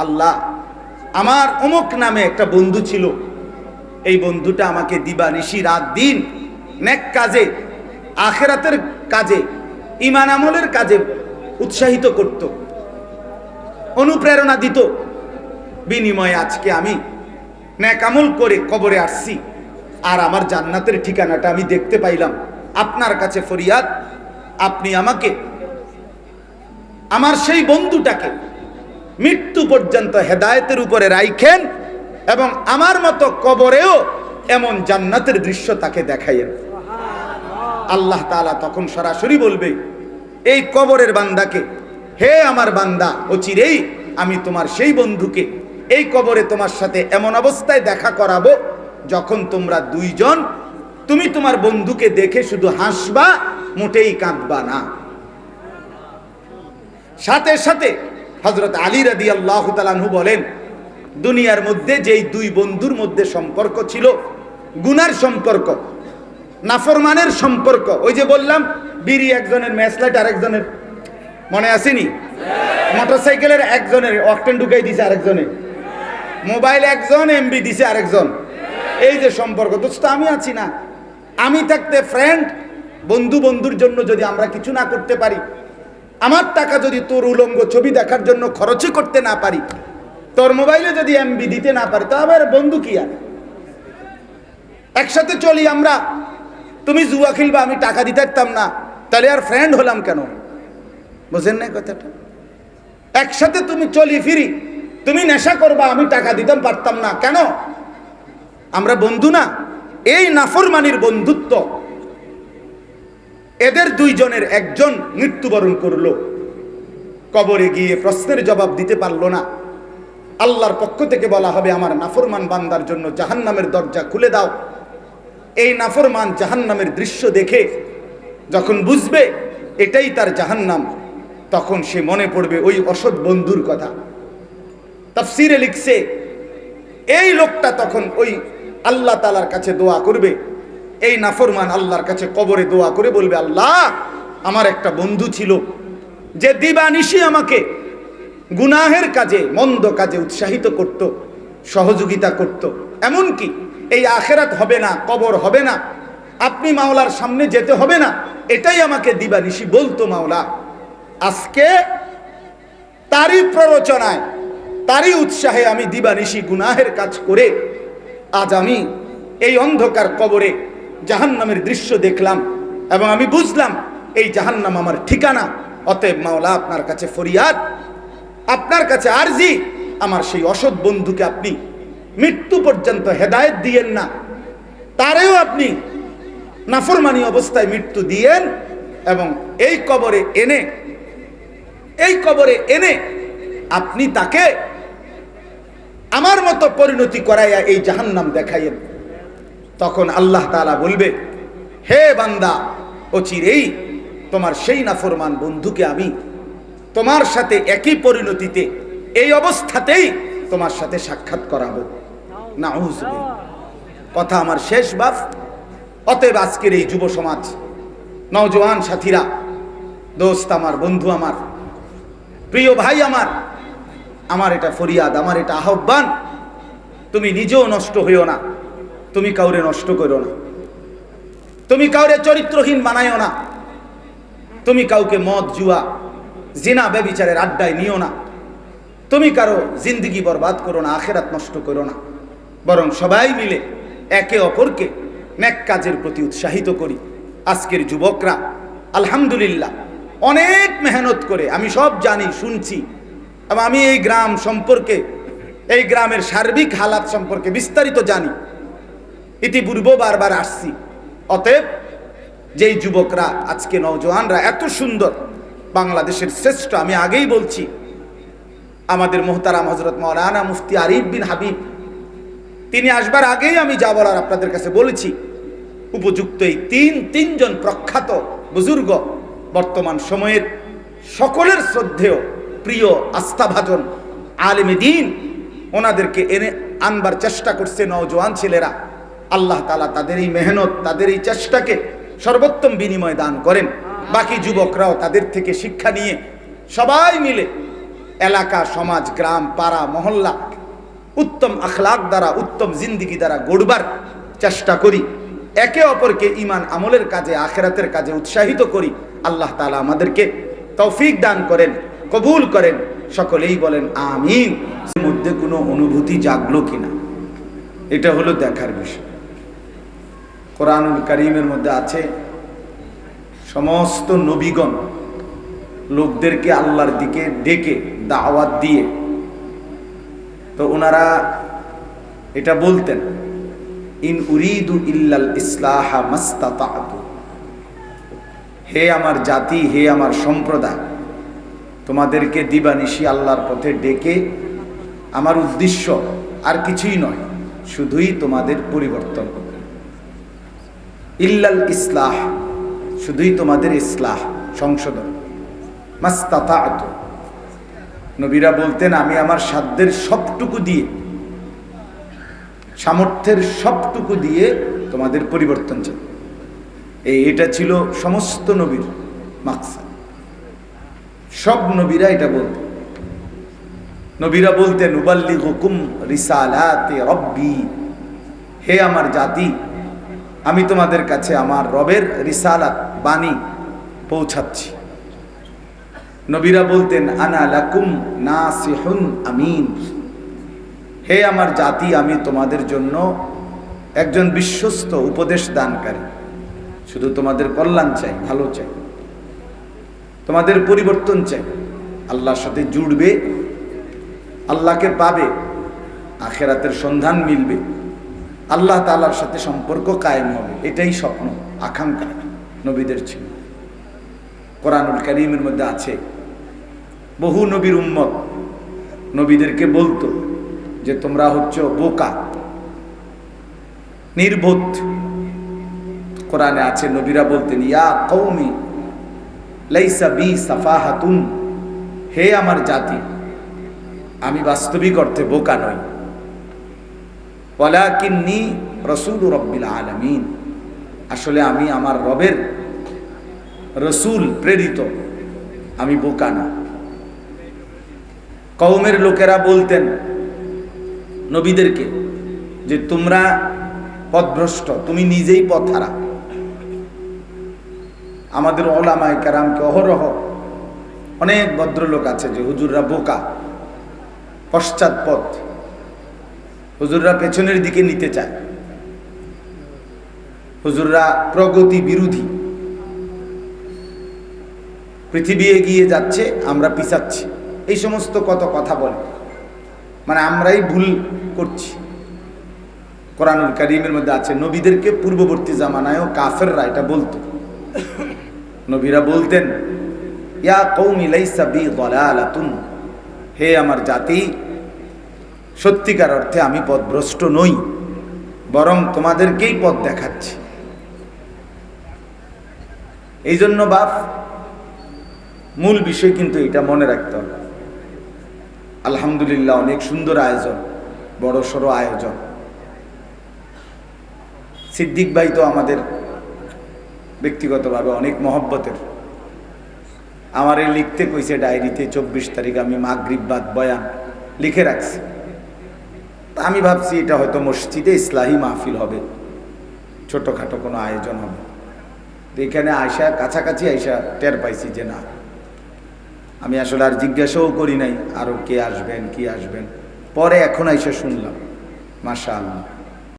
আল্লাহ, আমার অমুক নামে একটা বন্ধু ছিল, এই বন্ধুটা আমাকে দিবানিশি রাত দিন নেক কাজে, আখিরাতের কাজে, ঈমান আমলের কাজে উৎসাহিত করত, অনুপ্রেরণা দিত। বিনিময়ে আজকে আমি নেক আমল করে কবরে আসছি, আর আমার জান্নাতের ঠিকানাটা আমি দেখতে পাইলাম। আপনার কাছে ফরিয়াদ, আপনি আমাকে, আমার সেই বন্ধুটাকে মৃত্যু পর্যন্ত হেদায়েতের উপরে রাইখেন, এবং আমার মতো কবরেও এমন জান্নাতের দৃশ্য তাকে দেখাইয়েন। আল্লাহ তাআলা তখন সরাসরি বলবে এই কবরের বান্দাকে, হে আমার বান্দা, অচিরেই আমি তোমার সেই বন্ধুকে এই কবরে তোমার সাথে এমন অবস্থায় দেখা করাবো যখন তোমরা দুইজন, তুমি তোমার বন্ধুকে দেখে শুধু হাসবা, মোটেই কাঁদবা না। সাথে সাথে হযরত আলী রাদিয়াল্লাহু তাআলা আনহু বলেন, দুনিয়ার মধ্যে যেই দুই বন্ধুর মধ্যে সম্পর্ক ছিল গুনার সম্পর্ক, নাফরমানের সম্পর্ক, ওই যে বললাম বিড়ি একজনের, ম্যাচলাইট আরেকজনের, মনে আসেনি? মোটরসাইকেলের একজনের অকটেন ঢুকাই দিছে আরেকজনের, মোবাইল একজন এমবি দিছে আরেকজন, এই যে সম্পর্ক। দোস্ত আমি আছি না, আমি থাকতে ফ্রেন্ড, বন্ধু বন্ধুর জন্য যদি আমরা কিছু না করতে পারি, আমার টাকা যদি তোর উলঙ্গ ছবি দেখার জন্য খরচই করতে না পারি, তোর মোবাইলে যদি এমবি দিতে না পারি, তা আবার বন্ধু কি? আর একসাথে চলি আমরা, তুমি জুয়া খেলবা, আমি টাকা দিতে পারতাম না, তাহলে আর ফ্রেন্ড হলাম কেন? বুঝেন না কথাটা? একসাথে তুমি চলি ফিরি, তুমি নেশা করবা, আমি টাকা দিতাম পারতাম না কেন? আমরা বন্ধু না? এই নাফরমানির বন্ধুত্ব। এদের দুইজনের একজন মৃত্যুবরণ করলো, কবরে গিয়ে প্রশ্নের জবাব দিতে পারলো না। আল্লাহর পক্ষ থেকে বলা হবে, আমার নাফরমান বান্দার জন্য জাহান্নামের দরজা খুলে দাও। এই নাফরমান জাহান্নামের দৃশ্য দেখে যখন বুঝবে এটাই তার জাহান্নাম, তখন সে মনে পড়বে ওই অসৎ বন্ধুর কথা। তাফসীরে লিখছে, এই লোকটা তখন ওই আল্লাহ তাআলার কাছে দোয়া করবে, এই নাফরমান আল্লাহর কাছে কবরে দোয়া করে বলবে, আল্লাহ, আমার একটা বন্ধু ছিল যে দিবানিশি আমাকে গুনাহের কাজে, মন্দ কাজে উৎসাহিত করত, সহযোগিতা করত, এমনকি এই আখিরাত হবে না, কবর হবে না, আপনি মাওলার সামনে যেতে হবে না, এটাই আমাকে দিবানিশি বলতো মাওলা। আজকে তারই প্ররোচনায়, তারই উৎসাহে আমি দিবানিশি গুনাহের কাজ করে আজ আমি এই অন্ধকার কবরে জাহান্নামের দৃশ্য দেখলাম, এবং আমি বুঝলাম এই জাহান্নাম আমার ঠিকানা। অতএব মাওলা, আপনার কাছে ফরিয়াদ, আপনার কাছে আরজি, আমার সেই অসৎ বন্ধুকে আপনি মৃত্যু পর্যন্ত হেদায়েত দিয়েন না, তারেও আপনি নাফরমানি অবস্থায় মৃত্যু দিয়েন, এবং এই কবরে এনে আপনি তাকে আমার মতো পরিণতি করাইয়া এই জাহান্নাম দেখাইয়েন। তখন আল্লাহ তাআলা বলবে, হে বান্দা, অচিরেই তোমার সেই নাফরমান বন্ধুকে আমি তোমার সাথে একই পরিণতিতে, এই অবস্থাতেই তোমার সাথে সাক্ষাৎ করাবো। নাউযুবিল্লাহ। কথা আমার শেষ বাপ। অতএব আজকের এই যুব সমাজ, নওজোয়ান সাথীরা, দোস্ত আমার, বন্ধু আমার, প্রিয় ভাই আমার এটা ফরিয়াদ, আমার এটা আহ্বান, তুমি নিজেও নষ্ট হইও না, তুমি কাউরে নষ্ট করো না, তুমি কাউরে চরিত্রহীন বানাইও না, তুমি কাউকে মদ, জুয়া, জিনা, ব্যভিচারের আড্ডায় নিও না, তুমি কারো জিন্দেগি বরবাদ করো না, আখিরাত নষ্ট করো না, বরং সবাই মিলে একে অপরকে নেক কাজের প্রতি উৎসাহিত করি। আজকের যুবকরা আলহামদুলিল্লাহ অনেক মেহনত করে, আমি সব জানি, শুনছি, এবং আমি এই গ্রাম সম্পর্কে, এই গ্রামের সার্বিক হালাত সম্পর্কে বিস্তারিত জানি, ইতিপূর্বে বারবার আসছি। অতএব যেই যুবকরা, আজকে নওজোয়ানরা এত সুন্দর, বাংলাদেশের শ্রেষ্ঠ, আমি আগেই বলছি, আমাদের মোহতারাম হযরত মাওলানা মুফতি আরিফ বিন হাবিব, তিনি আসবার আগেই আমি যা বলার আপনাদের কাছে বলেছি। উপযুক্ত এই তিনজন প্রখ্যাত বুজুর্গ, বর্তমান সময়ের সকলের শ্রদ্ধেয়, প্রিয়, আস্থাভাজন আলেমে দ্বীন, ওনাদেরকে এনে আনবার চেষ্টা করছে নওজোয়ান ছেলেরা। আল্লাহ তাআলা তাদের এই মেহনত, তাদের এই চেষ্টাকে সর্বোত্তম বিনিময় দান করেন। বাকি যুবকরাও তাদের থেকে শিক্ষা নিয়ে সবাই মিলে এলাকা, সমাজ, গ্রাম, পাড়া, মহল্লা উত্তম আখলাক দ্বারা, উত্তম জিন্দিগি দ্বারা গড়বার চেষ্টা করি, একে অপরকে ঈমান আমলের কাজে, আখিরাতের কাজে উৎসাহিত করি। আল্লাহ তাআলা আমাদেরকে তৌফিক দান করেন, কবুল করেন। সকলেই বলেন আমিন। এর মধ্যে কোনো অনুভূতি জাগলো কিনা, এটা হলো দেখার বিষয়। কোরআনুল কারীমের মধ্যে আছে সমস্ত নবীগণ লোকদেরকে আল্লাহর দিকে ডেকে দাওয়াত দিয়ে, তো ওনারা এটা বলতেন, ইন উরিদু ইল্লাল ইসলাহা মাস্তাতাতু, হে আমার জাতি, হে আমার সম্প্রদায়, তোমাদেরকে দিবানিশি আল্লাহর পথে ডেকে আমার উদ্দেশ্য আর কিছুই নয়, শুধুই তোমাদের পরিবর্তন, ইল্লাল ইসলাহ, শুধুই তোমাদের ইসলাহ, সংশোধন, মাস্তাতাতু। নবীরা বলতেন আমি আমার সাধ্যের সবটুকু দিয়ে, সামর্থ্যের সবটুকু দিয়ে তোমাদের পরিবর্তন চাই। এটা ছিল সমস্ত নবীর মাকসাদ। সব নবীরা এটা বলতেন। নবীরা বলতেন উবাল্লিগুকুম রিসালাতি রব্বি, হে আমার জাতি, আমি তোমাদের কাছে আমার রবের রিসালাত, বাণী পৌঁছাচ্ছি। নবীরা বলতেন আনা লাকুম নাসিহুন আমিন, হে আমার জাতি, আমি তোমাদের জন্য একজন বিশ্বস্ত উপদেশ দানকারী, শুধু তোমাদের কল্যাণ চাই, ভালো চাই, তোমাদের পরিবর্তন চাই, আল্লাহর সাথে জুড়বে, আল্লাহকে পাবে, আখিরাতের সন্ধান মিলবে, আল্লাহ তাআলার সাথে সম্পর্ক কায়েম হবে, এটাই স্বপ্ন, আকাঙ্ক্ষা নবীদের ছিল। কোরআনুল কারীমের মধ্যে আছে বহু নবীর উম্মত নবীদেরকে বলতো যে তোমরা হচ্ছে বোকা, নির্বোধ। কোরআনে আছে নবীরা বলতেন ইয়া কওমি লাইসা বি সাফাহাতুন, হে আমার জাতি, আমি বাস্তবিক অর্থে বোকা নই, ওয়ালাকিন্নী রাসূলু রাব্বিল আলামিন, আসলে আমি আমার রবের রসূল, প্রেরিত, আমি বোকা না। কওমের লোকেরা বলতেন নবীদেরকে যে তোমরা পথভ্রষ্ট, তুমি নিজেই পথহারা। আমাদের উলামায়ে কেরামকে অহরহ অনেক ভদ্রলোক আছে যে হুজুররা বোকা, পশ্চাৎপদ, হুজুররা পেছনের দিকে নিতে চায়, হুজুররা প্রগতি বিরোধী, পৃথিবী এগিয়ে যাচ্ছে, আমরা পিছাচ্ছি, এই সমস্ত কত কথা বলে, মানে আমরাই ভুল করছি। কোরআনুল কারীমের মধ্যে আছে নবীদেরকে পূর্ববর্তী জামানায়ও কাফেররা এটা বলতো। নবীরা বলতেন ইয়া কওমি লাইসা বি দালালাতুন, হে আমার জাতি, সত্যিকার অর্থে আমি পথভ্রষ্ট নই, বরং তোমাদেরকেই পথ দেখাচ্ছি। এই জন্য বাপ, মূল বিষয় কিন্তু এটা মনে রাখতে হবে। আলহামদুলিল্লাহ, অনেক সুন্দর আয়োজন, বড় সড়ো আয়োজন। সিদ্দিক ভাই তো আমাদের ব্যক্তিগতভাবে অনেক মহব্বতের, আমারে লিখতে কইছে ডায়েরিতে 24 তারিখ আমি মাগরিব বাদ বয়ান লিখে রাখছি। আমি ভাবছি এটা হয়তো মসজিদে ইসলাহি মাহফিল হবে, ছোটখাটো কোনো আয়োজন হবে। এখানে আয়সা, কাছাকাছি আয়সা টের পাইছি যে না, আমি আসলে আর জিজ্ঞাসাও করি নাই আরো কে আসবেন কি আসবেন, পরে এখন আইসা শুনলাম, মাশাআল্লাহ।